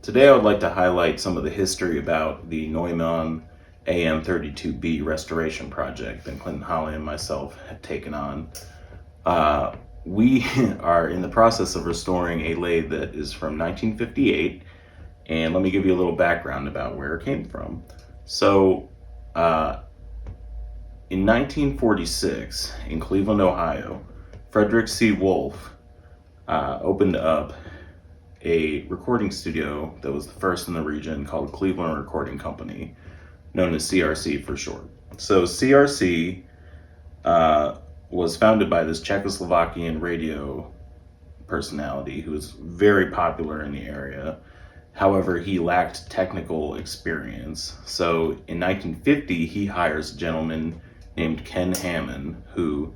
Today I would like to highlight some of the history about the Neumann AM32b restoration project that Clinton Holly and myself have taken on. We are in the process of restoring a lathe that is from 1958, and let me give you a little background about where it came from. So, in 1946, in Cleveland, Ohio, Frederick C. Wolf opened up a recording studio that was the first in the region called Cleveland Recording Company, known as CRC for short. So CRC was founded by this Czechoslovakian radio personality who was very popular in the area. However, he lacked technical experience. So in 1950, he hires a gentleman named Ken Hamann, who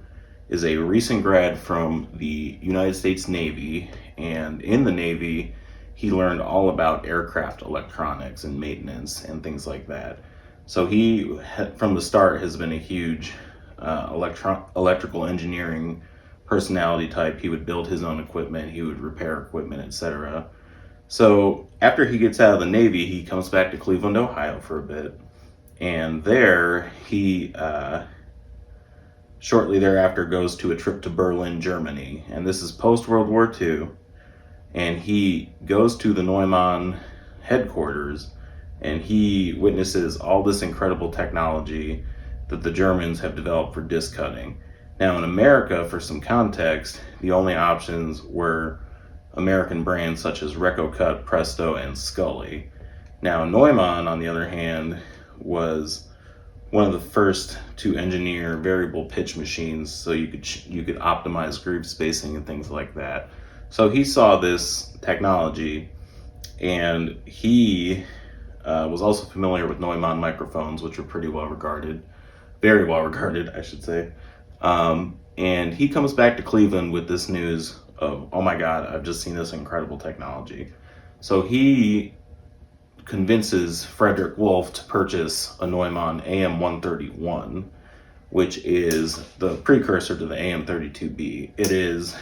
is a recent grad from the United States Navy, and in the Navy he learned all about aircraft electronics and maintenance and things like that. So he, from the start, has been a huge electrical engineering personality type. He would build his own equipment, he would repair equipment, etc. So after he gets out of the Navy, he comes back to Cleveland, Ohio for a bit, and there he shortly thereafter goes to a trip to Berlin, Germany, and this is post-World War II, and he goes to the Neumann headquarters and he witnesses all this incredible technology that the Germans have developed for disc cutting. Now in America, for some context, the only options were American brands such as Reco-Cut, Presto, and Scully. Now Neumann, on the other hand, was one of the first to engineer variable pitch machines, so you could optimize groove spacing and things like that. So he saw this technology, and he was also familiar with Neumann microphones, which were pretty well regarded, very well regarded, I should say. And he comes back to Cleveland with this news of, oh my God, I've just seen this incredible technology. So he convinces Frederick Wolf to purchase a Neumann AM131, which is the precursor to the AM32b. It is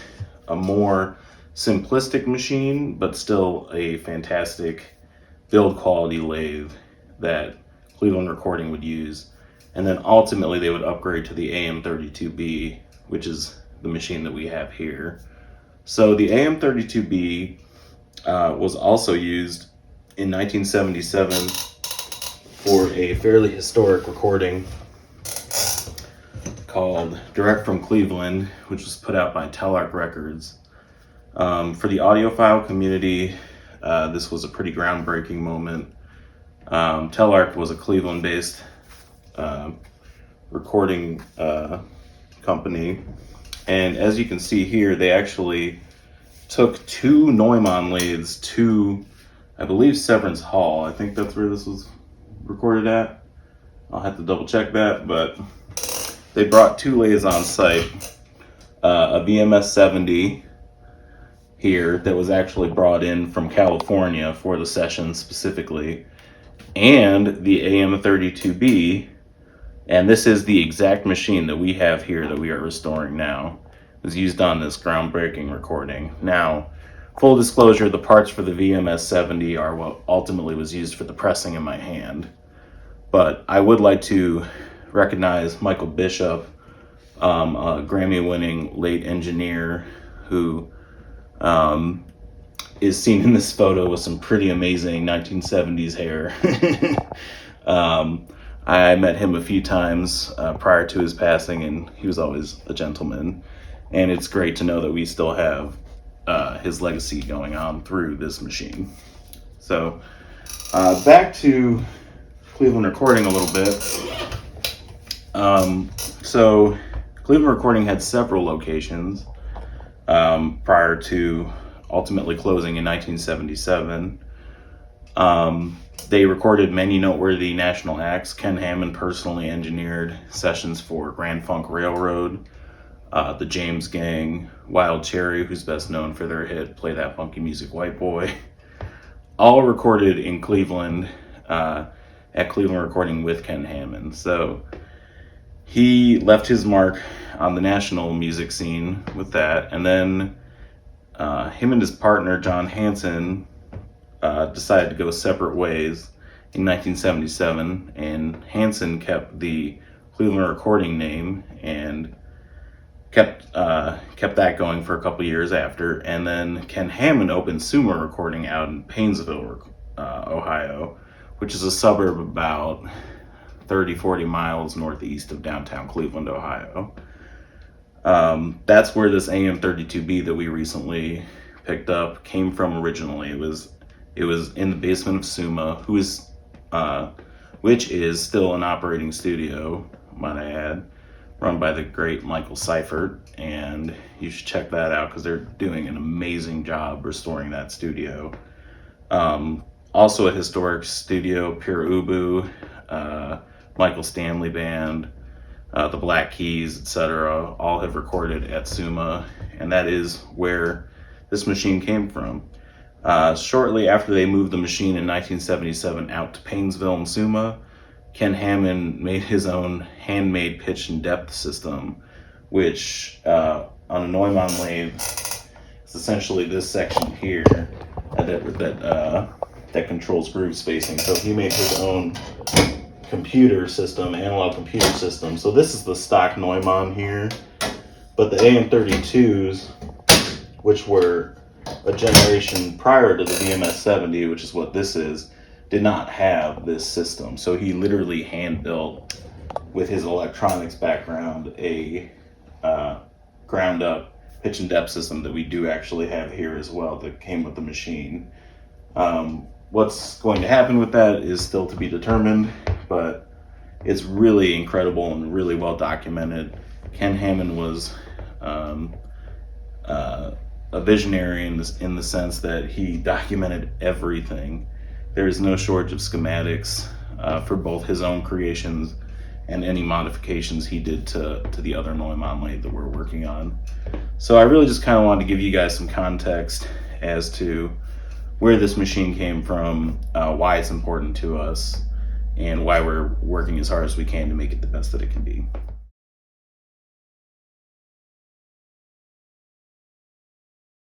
a more simplistic machine, but still a fantastic build quality lathe that Cleveland Recording would use. And then ultimately they would upgrade to the AM32b, which is the machine that we have here. So the AM32b was also used in 1977 for a fairly historic recording called Direct from Cleveland, which was put out by Telarc Records. For the audiophile community, this was a pretty groundbreaking moment. Telarc was a Cleveland-based recording company, and as you can see here, they actually took two Neumann lathes to, I believe, Severance Hall. I think that's where this was recorded at. I'll have to double check that, but they brought two lathes on site. A VMS 70 here that was actually brought in from California for the session specifically, and the AM32b, and this is the exact machine that we have here that we are restoring now. It was used on this groundbreaking recording. Now, full disclosure, the parts for the VMS 70 are what ultimately was used for the pressing in my hand. But I would like to recognize Michael Bishop, a Grammy-winning late engineer who is seen in this photo with some pretty amazing 1970s hair. I met him a few times prior to his passing, and he was always a gentleman. And it's great to know that we still have his legacy going on through this machine. So back to Cleveland Recording a little bit. So Cleveland Recording had several locations prior to ultimately closing in 1977. They recorded many noteworthy national acts. Ken Hamann personally engineered sessions for Grand Funk Railroad, the James Gang, Wild Cherry, who's best known for their hit Play That Funky Music White Boy, all recorded in Cleveland at Cleveland Recording with Ken Hamann. So he left his mark on the national music scene with that, and then him and his partner John Hansen decided to go separate ways in 1977, and Hansen kept the Cleveland Recording name and kept that going for a couple years after. And then Ken Hamann opened SUMA Recording out in Painesville, Ohio, which is a suburb about 30-40 miles northeast of downtown Cleveland, Ohio. That's where this AM32b that we recently picked up came from originally. It was in the basement of SUMA, which is still an operating studio, might I add, run by the great Michael Seifert, and you should check that out because they're doing an amazing job restoring that studio. Also a historic studio, Pure Ubu, Michael Stanley Band, the Black Keys, etc., all have recorded at SUMA, and that is where this machine came from. Shortly after they moved the machine in 1977 out to Painesville and SUMA, Ken Hamann made his own handmade pitch and depth system, which on a Neumann lathe is essentially this section here that controls groove spacing. So he made his own computer system, analog computer system. So this is the stock Neumann here, but the AM32s, which were a generation prior to the VMS-70, which is what this is, did not have this system. So he literally hand built, with his electronics background, a ground up pitch and depth system that we do actually have here as well, that came with the machine. What's going to happen with that is still to be determined, but it's really incredible and really well documented. Ken Hamann was a visionary in the sense that he documented everything. There is no shortage of schematics for both his own creations and any modifications he did to the other Neumann lathe that we're working on. So I really just kind of wanted to give you guys some context as to where this machine came from, why it's important to us, and why we're working as hard as we can to make it the best that it can be.